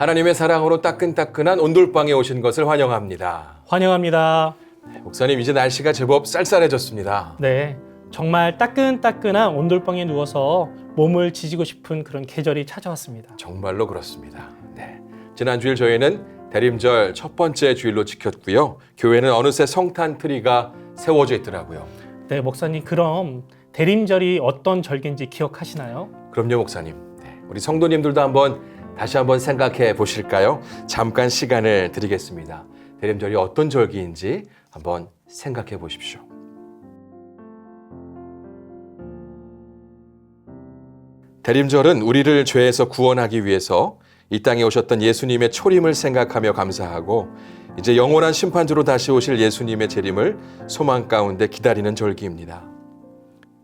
하나님의 사랑으로 따끈따끈한 온돌방에 오신 것을 환영합니다. 환영합니다. 목사님, 이제 날씨가 제법 쌀쌀해졌습니다. 네, 정말 따끈따끈한 온돌방에 누워서 몸을 지지고 싶은 그런 계절이 찾아왔습니다. 정말로 그렇습니다. 네. 지난 주일 저희는 대림절 첫 번째 주일로 지켰고요. 교회는 어느새 성탄 트리가 세워져 있더라고요. 네, 목사님, 그럼 대림절이 어떤 절기인지 기억하시나요? 그럼요, 목사님. 네. 우리 성도님들도 다시 한번 생각해 보실까요? 잠깐 시간을 드리겠습니다. 대림절이 어떤 절기인지 한번 생각해 보십시오. 대림절은 우리를 죄에서 구원하기 위해서 이 땅에 오셨던 예수님의 초림을 생각하며 감사하고 이제 영원한 심판주로 다시 오실 예수님의 재림을 소망 가운데 기다리는 절기입니다.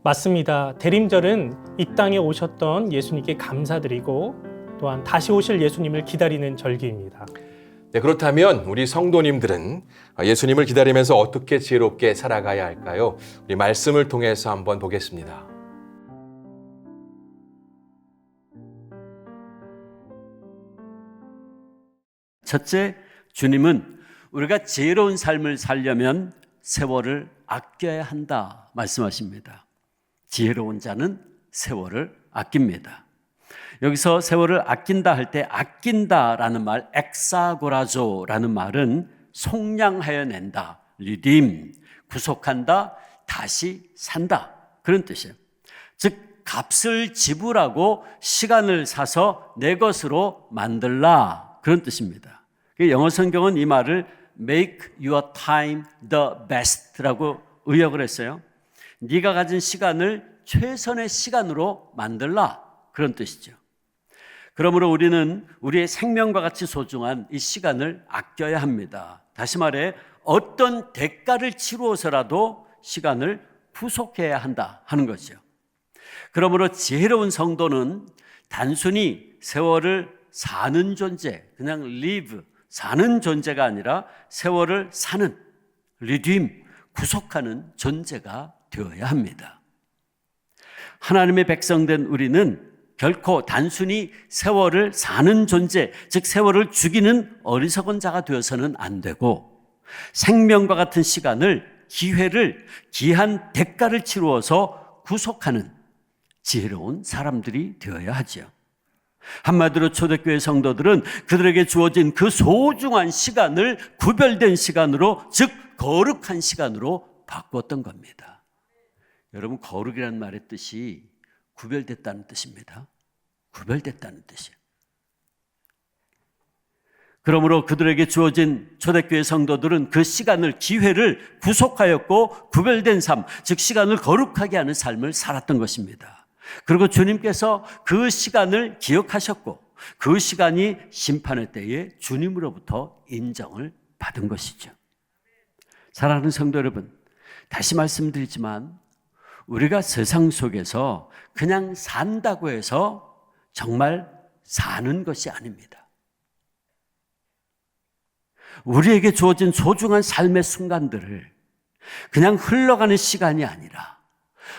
맞습니다. 대림절은 이 땅에 오셨던 예수님께 감사드리고 또한 다시 오실 예수님을 기다리는 절기입니다. 네, 그렇다면 우리 성도님들은 예수님을 기다리면서 어떻게 지혜롭게 살아가야 할까요? 우리 말씀을 통해서 한번 보겠습니다. 첫째, 주님은 우리가 지혜로운 삶을 살려면 세월을 아껴야 한다 말씀하십니다. 지혜로운 자는 세월을 아낍니다. 여기서 세월을 아낀다 할 때 아낀다라는 말, 엑사고라조라는 말은 속량하여 낸다, 리딤, 구속한다, 다시 산다 그런 뜻이에요. 즉 값을 지불하고 시간을 사서 내 것으로 만들라 그런 뜻입니다. 영어 성경은 이 말을 make your time the best라고 의역을 했어요. 네가 가진 시간을 최선의 시간으로 만들라 그런 뜻이죠. 그러므로 우리는 우리의 생명과 같이 소중한 이 시간을 아껴야 합니다. 다시 말해 어떤 대가를 치루어서라도 시간을 구속해야 한다 하는 거죠. 그러므로 지혜로운 성도는 단순히 세월을 사는 존재, 그냥 live, 사는 존재가 아니라 세월을 사는, redeem, 구속하는 존재가 되어야 합니다. 하나님의 백성된 우리는 결코 단순히 세월을 사는 존재, 즉 세월을 죽이는 어리석은 자가 되어서는 안 되고 생명과 같은 시간을, 기회를, 귀한 대가를 치루어서 구속하는 지혜로운 사람들이 되어야 하죠. 한마디로 초대교회 성도들은 그들에게 주어진 그 소중한 시간을 구별된 시간으로, 즉 거룩한 시간으로 바꾸었던 겁니다. 여러분, 거룩이라는 말의 뜻이 구별됐다는 뜻입니다. 구별됐다는 뜻이에요. 그러므로 그들에게 주어진 초대교회 성도들은 그 시간을, 기회를 구속하였고 구별된 삶, 즉 시간을 거룩하게 하는 삶을 살았던 것입니다. 그리고 주님께서 그 시간을 기억하셨고 그 시간이 심판의 때에 주님으로부터 인정을 받은 것이죠. 사랑하는 성도 여러분, 다시 말씀드리지만 우리가 세상 속에서 그냥 산다고 해서 정말 사는 것이 아닙니다. 우리에게 주어진 소중한 삶의 순간들을 그냥 흘러가는 시간이 아니라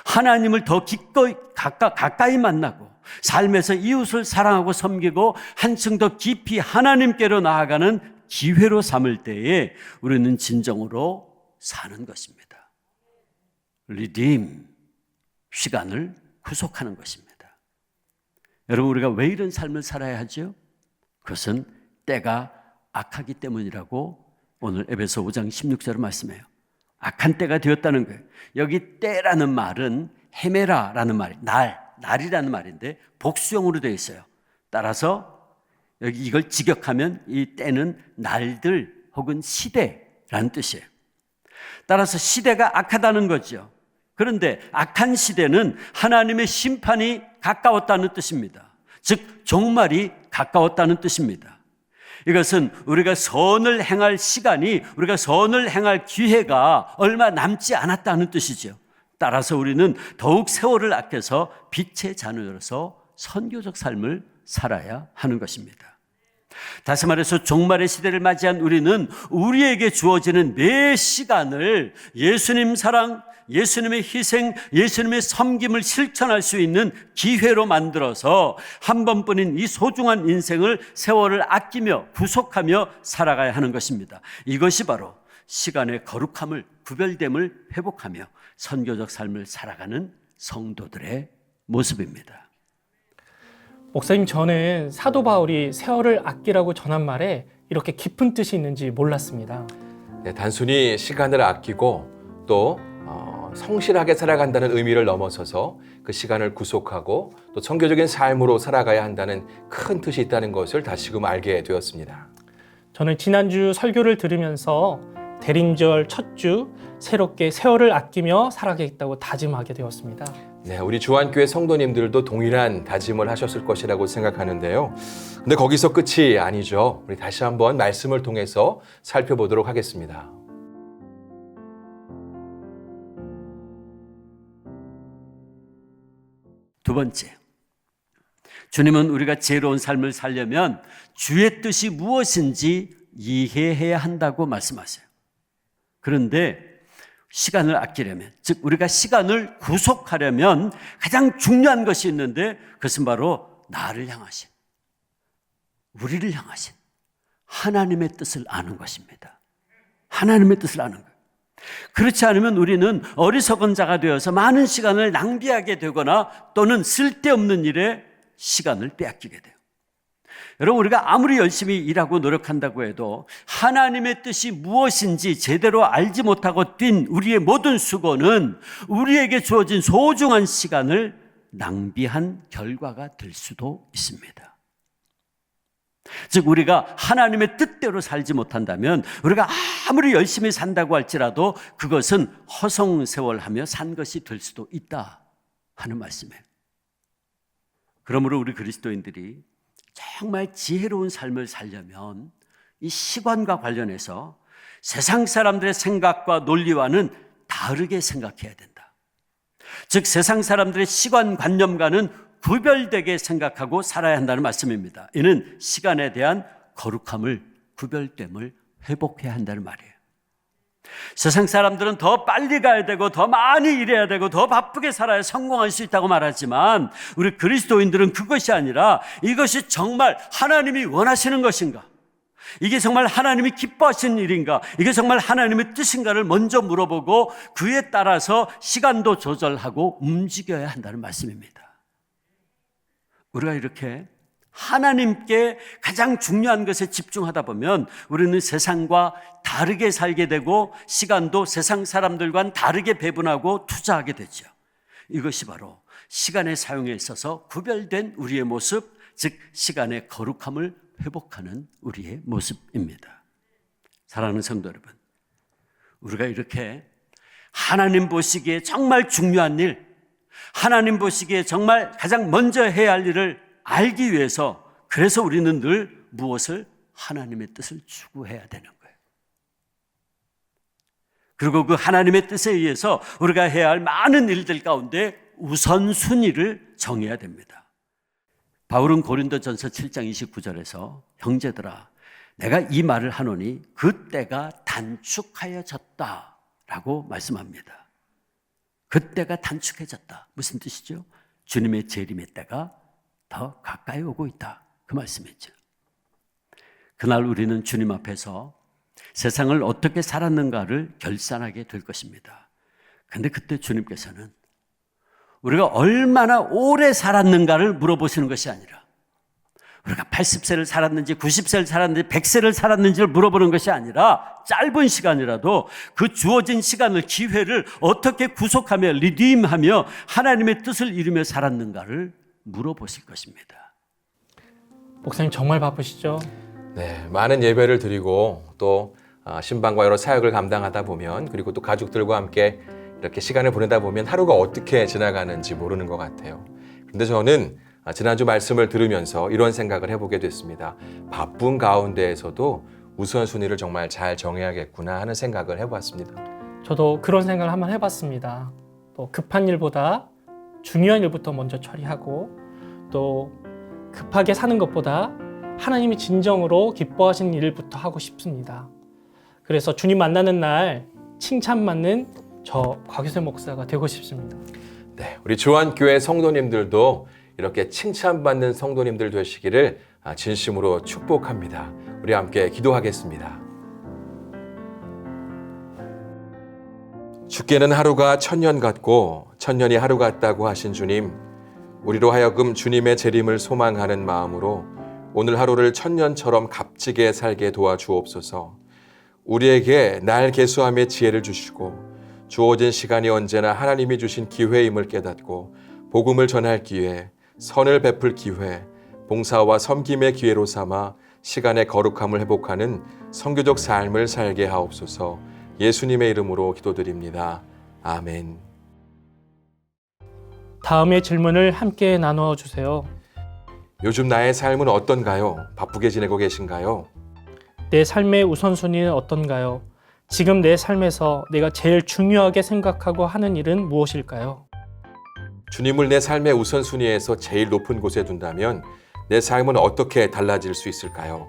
하나님을 더 기꺼이 가까이 만나고 삶에서 이웃을 사랑하고 섬기고 한층 더 깊이 하나님께로 나아가는 기회로 삼을 때에 우리는 진정으로 사는 것입니다. 리딤, 시간을 구속하는 것입니다. 여러분, 우리가 왜 이런 삶을 살아야 하죠? 그것은 때가 악하기 때문이라고 오늘 에베소 5장 16절을 말씀해요. 악한 때가 되었다는 거예요. 여기 때라는 말은 헤메라라는 말, 날이라는 말인데 복수형으로 되어 있어요. 따라서 여기 이걸 직역하면 이 때는 날들 혹은 시대라는 뜻이에요. 따라서 시대가 악하다는 거죠. 그런데 악한 시대는 하나님의 심판이 가까웠다는 뜻입니다. 즉 종말이 가까웠다는 뜻입니다. 이것은 우리가 선을 행할 시간이, 우리가 선을 행할 기회가 얼마 남지 않았다는 뜻이죠. 따라서 우리는 더욱 세월을 아껴서 빛의 자녀로서 선교적 삶을 살아야 하는 것입니다. 다시 말해서 종말의 시대를 맞이한 우리는 우리에게 주어지는 매 시간을 예수님 사랑, 예수님의 희생, 예수님의 섬김을 실천할 수 있는 기회로 만들어서 한 번뿐인 이 소중한 인생을 세월을 아끼며 구속하며 살아가야 하는 것입니다. 이것이 바로 시간의 거룩함을, 구별됨을 회복하며 선교적 삶을 살아가는 성도들의 모습입니다. 목사님, 저는 사도 바울이 세월을 아끼라고 전한 말에 이렇게 깊은 뜻이 있는지 몰랐습니다. 네, 단순히 시간을 아끼고 또 성실하게 살아간다는 의미를 넘어서서 그 시간을 구속하고 또 선교적인 삶으로 살아가야 한다는 큰 뜻이 있다는 것을 다시금 알게 되었습니다. 저는 지난주 설교를 들으면서 대림절 첫 주 새롭게 세월을 아끼며 살아가겠다고 다짐하게 되었습니다. 네, 우리 주안교회 성도님들도 동일한 다짐을 하셨을 것이라고 생각하는데요. 근데 거기서 끝이 아니죠. 우리 다시 한번 말씀을 통해서 살펴보도록 하겠습니다. 두 번째, 주님은 우리가 지혜로운 삶을 살려면 주의 뜻이 무엇인지 이해해야 한다고 말씀하세요. 그런데 시간을 아끼려면, 즉 우리가 시간을 구속하려면 가장 중요한 것이 있는데 그것은 바로 나를 향하신, 우리를 향하신 하나님의 뜻을 아는 것입니다. 하나님의 뜻을 아는 거예요. 그렇지 않으면 우리는 어리석은 자가 되어서 많은 시간을 낭비하게 되거나 또는 쓸데없는 일에 시간을 빼앗기게 돼요. 여러분, 우리가 아무리 열심히 일하고 노력한다고 해도 하나님의 뜻이 무엇인지 제대로 알지 못하고 뛴 우리의 모든 수고는 우리에게 주어진 소중한 시간을 낭비한 결과가 될 수도 있습니다. 즉 우리가 하나님의 뜻대로 살지 못한다면 우리가 아무리 열심히 산다고 할지라도 그것은 허송세월하며 산 것이 될 수도 있다 하는 말씀이에요. 그러므로 우리 그리스도인들이 정말 지혜로운 삶을 살려면 이 시간과 관련해서 세상 사람들의 생각과 논리와는 다르게 생각해야 된다. 즉 세상 사람들의 시간관념과는 구별되게 생각하고 살아야 한다는 말씀입니다. 이는 시간에 대한 거룩함을, 구별됨을 회복해야 한다는 말이에요. 세상 사람들은 더 빨리 가야 되고 더 많이 일해야 되고 더 바쁘게 살아야 성공할 수 있다고 말하지만 우리 그리스도인들은 그것이 아니라 이것이 정말 하나님이 원하시는 것인가? 이게 정말 하나님이 기뻐하시는 일인가? 이게 정말 하나님의 뜻인가를 먼저 물어보고 그에 따라서 시간도 조절하고 움직여야 한다는 말씀입니다. 우리가 이렇게 하나님께 가장 중요한 것에 집중하다 보면 우리는 세상과 다르게 살게 되고 시간도 세상 사람들과는 다르게 배분하고 투자하게 되죠. 이것이 바로 시간의 사용에 있어서 구별된 우리의 모습, 즉 시간의 거룩함을 회복하는 우리의 모습입니다. 사랑하는 성도 여러분, 우리가 이렇게 하나님 보시기에 정말 중요한 일, 하나님 보시기에 정말 가장 먼저 해야 할 일을 알기 위해서 그래서 우리는 늘 무엇을? 하나님의 뜻을 추구해야 되는 거예요. 그리고 그 하나님의 뜻에 의해서 우리가 해야 할 많은 일들 가운데 우선순위를 정해야 됩니다. 바울은 고린도전서 7장 29절에서 형제들아 내가 이 말을 하노니 그 때가 단축하여졌다 라고 말씀합니다. 그 때가 단축해졌다. 무슨 뜻이죠? 주님의 재림의 때가 더 가까이 오고 있다. 그 말씀이죠. 그날 우리는 주님 앞에서 세상을 어떻게 살았는가를 결산하게 될 것입니다. 그런데 그때 주님께서는 우리가 얼마나 오래 살았는가를 물어보시는 것이 아니라 우리가 80세를 살았는지 90세를 살았는지 100세를 살았는지를 물어보는 것이 아니라 짧은 시간이라도 그 주어진 시간을, 기회를 어떻게 구속하며 리디임하며 하나님의 뜻을 이루며 살았는가를 물어보실 것입니다. 목사님 정말 바쁘시죠? 네, 많은 예배를 드리고 또 신방과 여러 사역을 감당하다 보면 그리고 또 가족들과 함께 이렇게 시간을 보내다 보면 하루가 어떻게 지나가는지 모르는 것 같아요. 그런데 저는 지난주 말씀을 들으면서 이런 생각을 해보게 됐습니다. 바쁜 가운데에서도 우선순위를 정말 잘 정해야겠구나 하는 생각을 해보았습니다. 저도 그런 생각을 한번 해봤습니다. 또 급한 일보다 중요한 일부터 먼저 처리하고 또 급하게 사는 것보다 하나님이 진정으로 기뻐하시는 일부터 하고 싶습니다. 그래서 주님 만나는 날 칭찬받는 저 곽유세 목사가 되고 싶습니다. 네, 우리 주안교회 성도님들도 이렇게 칭찬받는 성도님들 되시기를 진심으로 축복합니다. 우리 함께 기도하겠습니다. 주께는 하루가 천년 같고 천년이 하루 같다고 하신 주님, 우리로 하여금 주님의 재림을 소망하는 마음으로 오늘 하루를 천년처럼 값지게 살게 도와주옵소서. 우리에게 날 계수함의 지혜를 주시고 주어진 시간이 언제나 하나님이 주신 기회임을 깨닫고 복음을 전할 기회, 선을 베풀 기회, 봉사와 섬김의 기회로 삼아 시간의 거룩함을 회복하는 선교적 삶을 살게 하옵소서. 예수님의 이름으로 기도드립니다. 아멘. 다음의 질문을 함께 나누어 주세요. 요즘 나의 삶은 어떤가요? 바쁘게 지내고 계신가요? 내 삶의 우선순위는 어떤가요? 지금 내 삶에서 내가 제일 중요하게 생각하고 하는 일은 무엇일까요? 주님을 내 삶의 우선순위에서 제일 높은 곳에 둔다면 내 삶은 어떻게 달라질 수 있을까요?